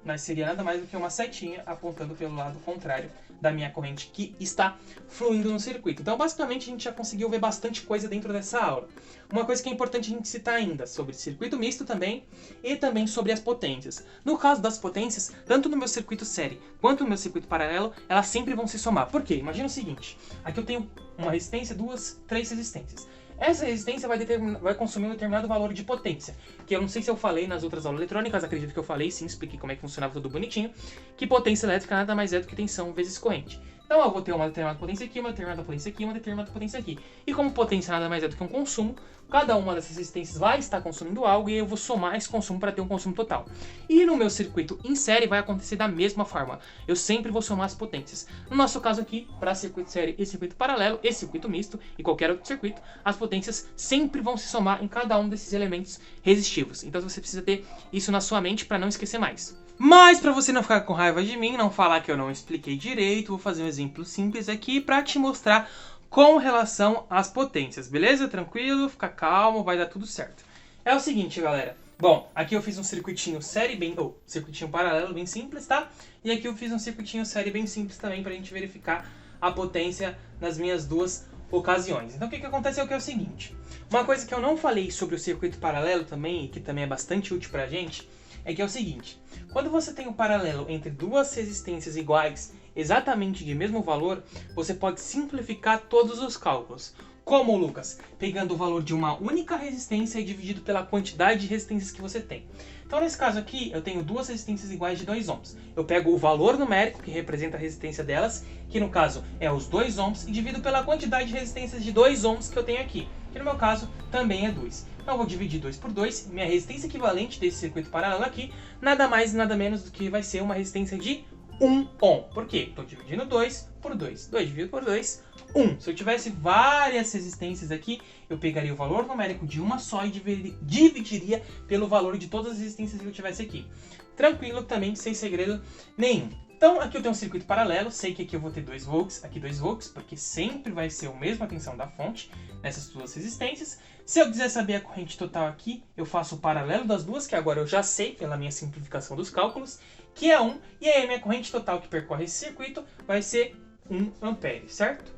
mas seria nada mais do que uma setinha apontando pelo lado contrário da minha corrente que está fluindo no circuito. Então, basicamente, a gente já conseguiu ver bastante coisa dentro dessa aula. Uma coisa que é importante a gente citar ainda, sobre circuito misto também, e também sobre as potências. No caso das potências, tanto no meu circuito série quanto no meu circuito paralelo, elas sempre vão se somar. Por quê? Imagina o seguinte, aqui eu tenho uma resistência, 2, 3 resistências. Essa resistência vai consumir um determinado valor de potência, que eu não sei se eu falei nas outras aulas eletrônicas, acredito que eu falei, sim, expliquei como é que funcionava tudo bonitinho, que potência elétrica nada mais é do que tensão vezes corrente. Então eu vou ter uma determinada potência aqui, uma determinada potência aqui, uma determinada potência aqui. E como potência nada mais é do que um consumo, cada uma dessas resistências vai estar consumindo algo e eu vou somar esse consumo para ter um consumo total. E no meu circuito em série vai acontecer da mesma forma. Eu sempre vou somar as potências. No nosso caso aqui, para circuito série e circuito paralelo, e circuito misto e qualquer outro circuito, as potências sempre vão se somar em cada um desses elementos resistivos. Então você precisa ter isso na sua mente para não esquecer mais. Mas para você não ficar com raiva de mim, não falar que eu não expliquei direito, vou fazer um exemplo simples aqui para te mostrar com relação às potências, beleza? Tranquilo, fica calmo, vai dar tudo certo. É o seguinte, galera. Bom, aqui eu fiz um circuitinho série circuitinho paralelo bem simples, tá? E aqui eu fiz um circuitinho série bem simples também pra gente verificar a potência nas minhas duas ocasiões. Então o que acontece é o seguinte. Uma coisa que eu não falei sobre o circuito paralelo também, e que também é bastante útil pra gente, é que é o seguinte. Quando você tem um paralelo entre duas resistências iguais, exatamente de mesmo valor, você pode simplificar todos os cálculos. Como, Lucas? Pegando o valor de uma única resistência e dividido pela quantidade de resistências que você tem. Então, nesse caso aqui, eu tenho duas resistências iguais de 2 ohms. Eu pego o valor numérico, que representa a resistência delas, que no caso é os 2 ohms, e divido pela quantidade de resistências de 2 ohms que eu tenho aqui, que no meu caso também é 2. Então eu vou dividir 2 por 2, minha resistência equivalente desse circuito paralelo aqui, nada mais e nada menos do que vai ser uma resistência de 1 ohm. Por quê? Estou dividindo 2 por 2. 2 dividido por 2, 1. Se eu tivesse várias resistências aqui, eu pegaria o valor numérico de uma só e dividiria pelo valor de todas as resistências que eu tivesse aqui. Tranquilo também, sem segredo nenhum. Então aqui eu tenho um circuito paralelo, sei que aqui eu vou ter 2 volts, aqui 2 volts, porque sempre vai ser a mesma tensão da fonte nessas duas resistências. Se eu quiser saber a corrente total aqui, eu faço o paralelo das duas, que agora eu já sei pela minha simplificação dos cálculos, que é 1, e aí a minha corrente total que percorre esse circuito vai ser 1 ampere, certo?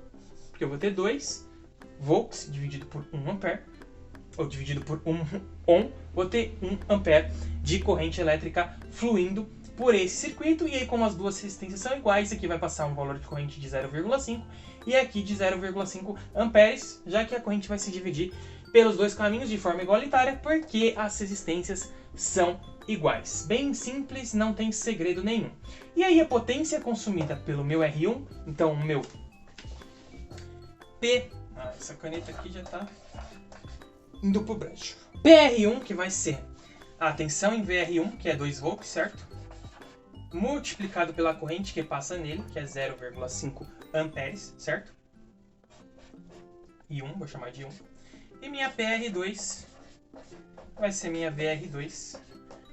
Porque eu vou ter 2 volts dividido por 1 ampere, ou dividido por 1 ohm, vou ter 1 ampere de corrente elétrica fluindo por esse circuito, e aí como as duas resistências são iguais, aqui vai passar um valor de corrente de 0,5 e aqui de 0,5 amperes, já que a corrente vai se dividir pelos dois caminhos de forma igualitária, porque as resistências são iguais. Bem simples, não tem segredo nenhum. E aí a potência consumida pelo meu R1, então o meu P... essa caneta aqui já está indo pro brejo. PR1, que vai ser a tensão em VR1, que é 2 volts, certo? Multiplicado pela corrente que passa nele, que é 0,5 amperes, certo? E 1, vou chamar de 1. E minha PR2 vai ser minha VR2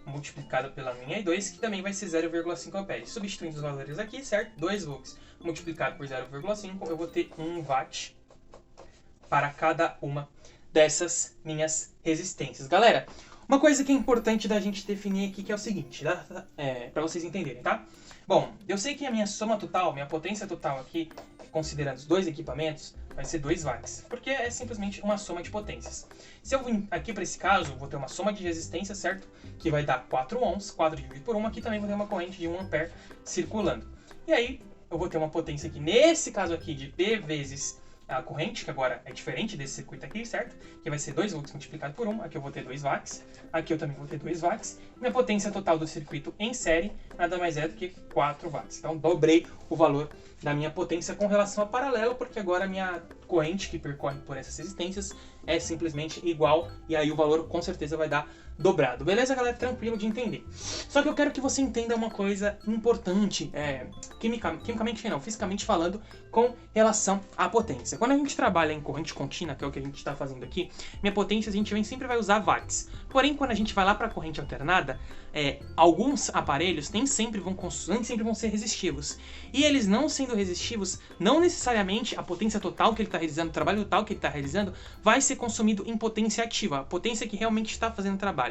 multiplicado pela minha I2, que também vai ser 0,5 amperes. Substituindo os valores aqui, certo? 2 volts multiplicado por 0,5, eu vou ter 1 watt para cada uma dessas minhas resistências. Galera, uma coisa que é importante da gente definir aqui que é o seguinte, para vocês entenderem, tá? Bom, eu sei que a minha soma total, minha potência total aqui, considerando os dois equipamentos, vai ser 2 watts, porque é simplesmente uma soma de potências. Se eu vim aqui para esse caso, vou ter uma soma de resistência, certo? Que vai dar 4 ohms, 4 dividido por 1, aqui também vou ter uma corrente de 1 ampere circulando. E aí, eu vou ter uma potência aqui, nesse caso aqui, de P vezes a corrente, que agora é diferente desse circuito aqui, certo? Que vai ser 2 volts multiplicado por 1, aqui eu vou ter 2 watts, aqui eu também vou ter 2 watts. Minha potência total do circuito em série nada mais é do que 4 watts. Então, dobrei o valor da minha potência com relação a paralelo, porque agora a minha corrente que percorre por essas resistências é simplesmente igual, e aí o valor com certeza vai dar dobrado. Beleza, galera? Tranquilo de entender. Só que eu quero que você entenda uma coisa importante, quimicamente não, fisicamente falando, com relação à potência. Quando a gente trabalha em corrente contínua, que é o que a gente está fazendo aqui, minha potência a gente sempre vai usar watts. Porém, quando a gente vai lá para a corrente alternada, alguns aparelhos nem sempre vão ser resistivos. E eles não sendo resistivos, não necessariamente a potência total que ele está realizando, o trabalho total que ele está realizando, vai ser consumido em potência ativa, a potência que realmente está fazendo o trabalho.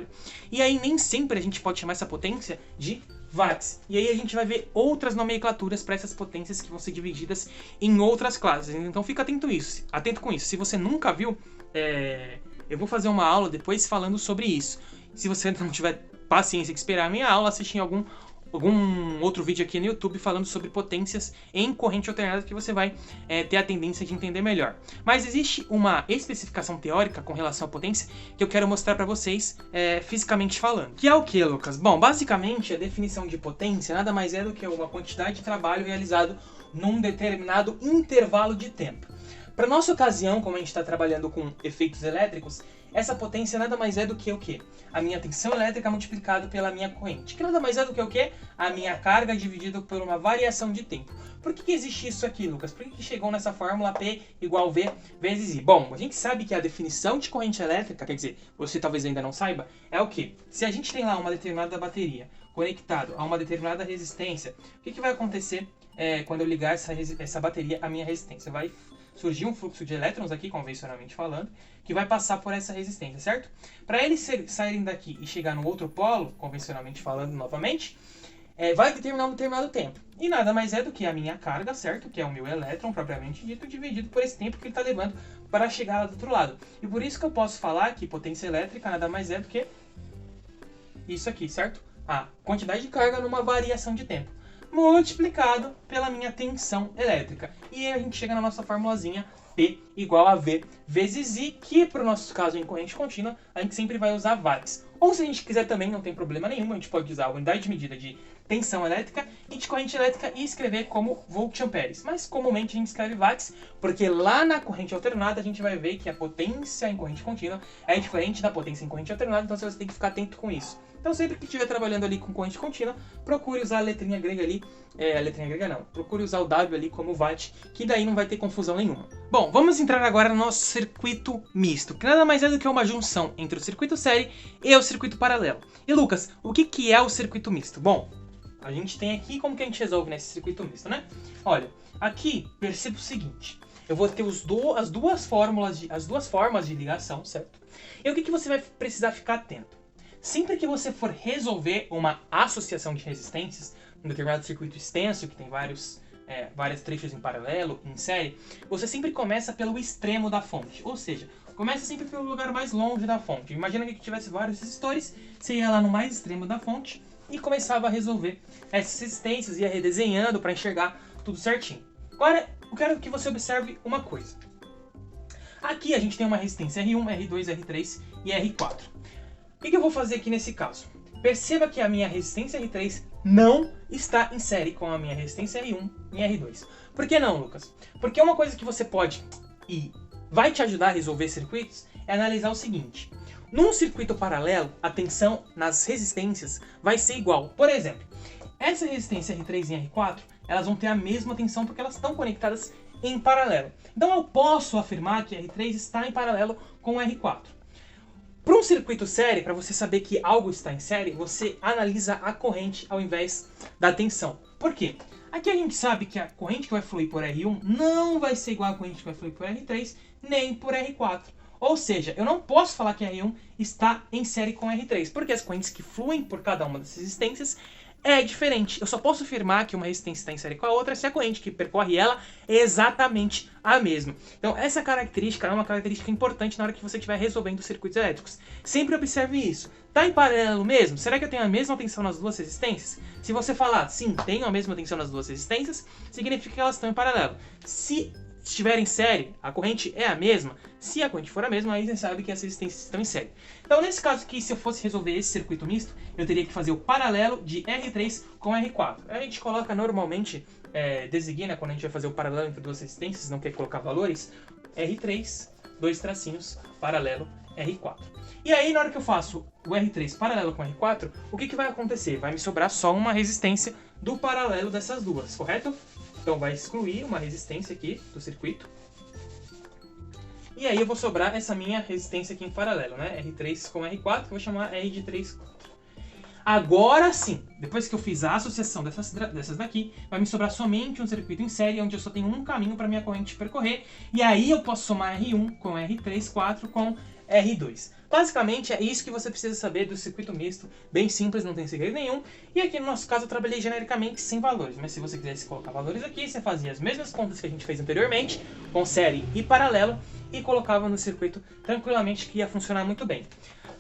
E aí nem sempre a gente pode chamar essa potência de watts. E aí a gente vai ver outras nomenclaturas para essas potências que vão ser divididas em outras classes. Então fica atento com isso. Se você nunca viu, eu vou fazer uma aula depois falando sobre isso. Se você não tiver paciência que esperar a minha aula, assiste em algum outro vídeo aqui no YouTube falando sobre potências em corrente alternada, que você vai ter a tendência de entender melhor. Mas existe uma especificação teórica com relação à potência que eu quero mostrar para vocês fisicamente falando. Que é o que, Lucas? Bom, basicamente a definição de potência nada mais é do que uma quantidade de trabalho realizado num determinado intervalo de tempo. Para nossa ocasião, como a gente está trabalhando com efeitos elétricos, essa potência nada mais é do que o quê? A minha tensão elétrica multiplicado pela minha corrente. Que nada mais é do que o quê? A minha carga dividida por uma variação de tempo. Por que existe isso aqui, Lucas? Por que chegou nessa fórmula P igual V vezes I? Bom, a gente sabe que a definição de corrente elétrica, quer dizer, você talvez ainda não saiba, é o quê? Se a gente tem lá uma determinada bateria conectado a uma determinada resistência, o que vai acontecer quando eu ligar essa bateria à minha resistência? Vai surgir um fluxo de elétrons aqui, convencionalmente falando, que vai passar por essa resistência, certo? Para eles saírem daqui e chegar no outro polo, convencionalmente falando novamente, vai determinar um determinado tempo. E nada mais é do que a minha carga, certo? Que é o meu elétron, propriamente dito, dividido por esse tempo que ele está levando para chegar lá do outro lado. E por isso que eu posso falar que potência elétrica nada mais é do que isso aqui, certo? A quantidade de carga numa variação de tempo, multiplicado pela minha tensão elétrica. E aí a gente chega na nossa formulazinha P igual a V vezes I, que para o nosso caso em corrente contínua, a gente sempre vai usar watts. Ou se a gente quiser também, não tem problema nenhum, a gente pode usar a unidade de medida de tensão elétrica e de corrente elétrica e escrever como volt-amperes. Mas comumente a gente escreve watts, porque lá na corrente alternada a gente vai ver que a potência em corrente contínua é diferente da potência em corrente alternada, então você tem que ficar atento com isso. Então sempre que estiver trabalhando ali com corrente contínua, procure usar a letrinha grega ali, a letrinha grega não, procure usar o W ali como watt, que daí não vai ter confusão nenhuma. Bom, vamos entrar agora no nosso circuito misto, que nada mais é do que uma junção entre o circuito série e o circuito paralelo. E Lucas, o que é o circuito misto? Bom, a gente tem aqui como que a gente resolve nesse circuito misto, né? Olha, aqui perceba o seguinte, eu vou ter as duas formas de ligação, certo? E o que você vai precisar ficar atento? Sempre que você for resolver uma associação de resistências, um determinado circuito extenso, que tem vários trechos em paralelo, em série, você sempre começa pelo extremo da fonte. Ou seja, começa sempre pelo lugar mais longe da fonte. Imagina que tivesse vários resistores, você ia lá no mais extremo da fonte e começava a resolver essas resistências, ia redesenhando para enxergar tudo certinho. Agora, eu quero que você observe uma coisa. Aqui a gente tem uma resistência R1, R2, R3 e R4. O que eu vou fazer aqui nesse caso? Perceba que a minha resistência R3 não está em série com a minha resistência R1 e R2. Por que não, Lucas? Porque uma coisa que você pode e vai te ajudar a resolver circuitos é analisar o seguinte. Num circuito paralelo, a tensão nas resistências vai ser igual. Por exemplo, essa resistência R3 e R4, elas vão ter a mesma tensão porque elas estão conectadas em paralelo. Então eu posso afirmar que R3 está em paralelo com R4. Para um circuito série, para você saber que algo está em série, você analisa a corrente ao invés da tensão. Por quê? Aqui a gente sabe que a corrente que vai fluir por R1 não vai ser igual à corrente que vai fluir por R3, nem por R4. Ou seja, eu não posso falar que R1 está em série com R3, porque as correntes que fluem por cada uma dessas resistências é diferente. Eu só posso afirmar que uma resistência está em série com a outra se a corrente que percorre ela é exatamente a mesma. Então essa característica é uma característica importante na hora que você estiver resolvendo circuitos elétricos. Sempre observe isso. Está em paralelo mesmo? Será que eu tenho a mesma tensão nas duas resistências? Se você falar sim, tenho a mesma tensão nas duas resistências, significa que elas estão em paralelo. Se estiver em série, a corrente é a mesma. Se a corrente for a mesma, aí você sabe que as resistências estão em série. Então, nesse caso aqui, se eu fosse resolver esse circuito misto, eu teria que fazer o paralelo de R3 com R4. A gente coloca normalmente, designa quando a gente vai fazer o paralelo entre duas resistências, não quer colocar valores, R3, dois tracinhos, paralelo, R4. E aí, na hora que eu faço o R3 paralelo com R4, o que vai acontecer? Vai me sobrar só uma resistência do paralelo dessas duas, correto? Então vai excluir uma resistência aqui do circuito. E aí eu vou sobrar essa minha resistência aqui em paralelo, né? R3 com R4, que eu vou chamar R de 3. Agora sim, depois que eu fiz a associação dessas daqui, vai me sobrar somente um circuito em série, onde eu só tenho um caminho para minha corrente percorrer. E aí eu posso somar R1 com R3, 4 com R2. Basicamente é isso que você precisa saber do circuito misto, bem simples, não tem segredo nenhum. E aqui no nosso caso eu trabalhei genericamente sem valores, mas se você quisesse colocar valores aqui, você fazia as mesmas contas que a gente fez anteriormente, com série e paralelo, e colocava no circuito tranquilamente, que ia funcionar muito bem.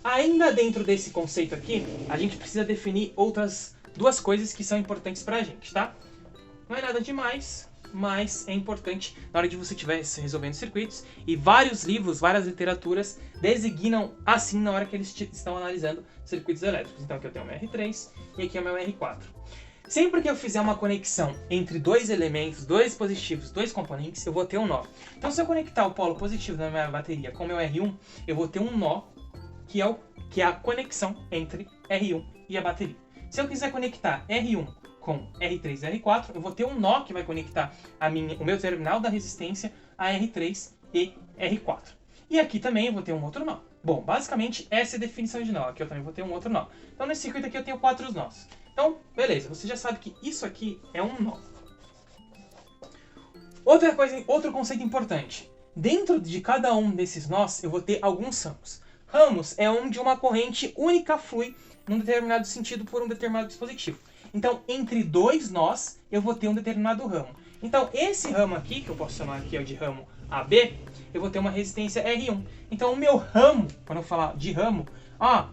Ainda dentro desse conceito aqui, a gente precisa definir outras duas coisas que são importantes pra gente, tá? Não é nada demais, mas é importante na hora de você estiver resolvendo circuitos, e vários livros, várias literaturas designam assim na hora que eles estão analisando circuitos elétricos. Então aqui eu tenho o meu R3 e aqui é o meu R4. Sempre que eu fizer uma conexão entre dois elementos, dois dispositivos, dois componentes, eu vou ter um nó. Então se eu conectar o polo positivo da minha bateria com o meu R1, eu vou ter um nó, que é a conexão entre R1 e a bateria. Se eu quiser conectar R1 com R3 e R4, eu vou ter um nó que vai conectar o meu terminal da resistência a R3 e R4. E aqui também eu vou ter um outro nó. Bom, basicamente essa é a definição de nó. Aqui eu também vou ter um outro nó. Então nesse circuito aqui eu tenho 4 nós. Então, beleza, você já sabe que isso aqui é um nó. Outra coisa, outro conceito importante. Dentro de cada um desses nós, eu vou ter alguns ramos. Ramos é onde uma corrente única flui num determinado sentido por um determinado dispositivo. Então, entre dois nós, eu vou ter um determinado ramo. Então, esse ramo aqui, que eu posso chamar aqui de ramo AB, eu vou ter uma resistência R1. Então, o meu ramo, quando eu falar de ramo,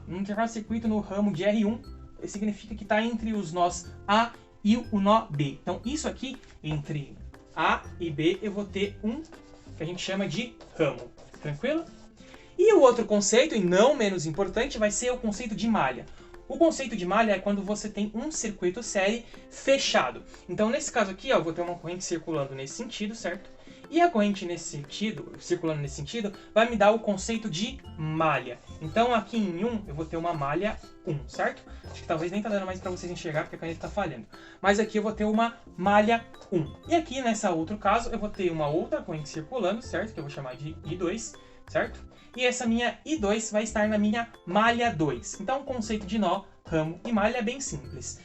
num determinado circuito no ramo de R1, significa que está entre os nós A e o nó B. Então, isso aqui, entre A e B, eu vou ter um que a gente chama de ramo. Tranquilo? E o outro conceito, e não menos importante, vai ser o conceito de malha. O conceito de malha é quando você tem um circuito série fechado. Então, nesse caso aqui, eu vou ter uma corrente circulando nesse sentido, certo? E a corrente nesse sentido, circulando nesse sentido, vai me dar o conceito de malha. Então, aqui em 1, eu vou ter uma malha 1, certo? Acho que talvez nem tá dando mais para vocês enxergar, porque a caneta tá falhando. Mas aqui eu vou ter uma malha 1. E aqui, nesse outro caso, eu vou ter uma outra corrente circulando, certo? Que eu vou chamar de I2, certo? E essa minha I2 vai estar na minha malha 2. Então, o conceito de nó, ramo e malha é bem simples.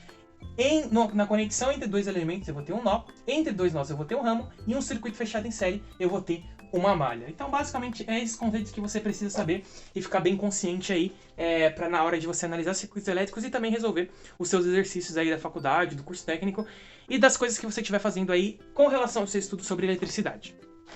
Na conexão entre dois elementos eu vou ter um nó, entre dois nós eu vou ter um ramo, e um circuito fechado em série eu vou ter uma malha. Então, basicamente, é esses conceitos que você precisa saber e ficar bem consciente aí para na hora de você analisar circuitos elétricos e também resolver os seus exercícios aí da faculdade, do curso técnico e das coisas que você estiver fazendo aí com relação ao seu estudo sobre eletricidade.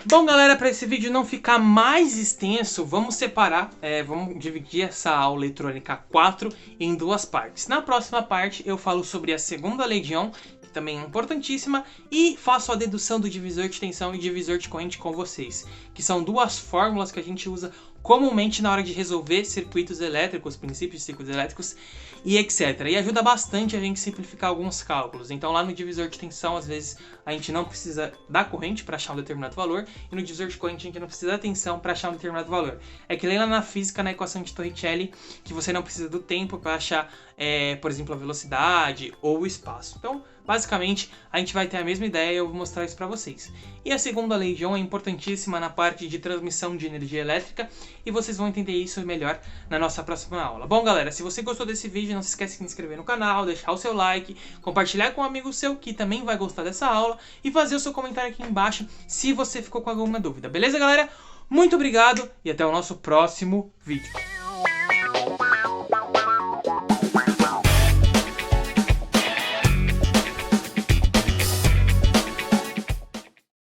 Bom, galera, para esse vídeo não ficar mais extenso, vamos separar, vamos dividir essa aula eletrônica 4 em duas partes. Na próxima parte eu falo sobre a segunda lei de Ohm, que também é importantíssima, e faço a dedução do divisor de tensão e divisor de corrente com vocês, que são duas fórmulas que a gente usa comumente na hora de resolver circuitos elétricos, princípios de circuitos elétricos e etc. E ajuda bastante a gente simplificar alguns cálculos. Então lá no divisor de tensão, às vezes, a gente não precisa da corrente para achar um determinado valor, e no divisor de corrente a gente não precisa da tensão para achar um determinado valor. É que nem lá na física, na equação de Torricelli, que você não precisa do tempo para achar, por exemplo, a velocidade ou o espaço. Então, basicamente, a gente vai ter a mesma ideia e eu vou mostrar isso para vocês. E a segunda lei de Ohm é importantíssima na parte de transmissão de energia elétrica, e vocês vão entender isso melhor na nossa próxima aula. Bom, galera, se você gostou desse vídeo, não se esquece de se inscrever no canal, deixar o seu like, compartilhar com um amigo seu que também vai gostar dessa aula e fazer o seu comentário aqui embaixo se você ficou com alguma dúvida. Beleza, galera? Muito obrigado e até o nosso próximo vídeo.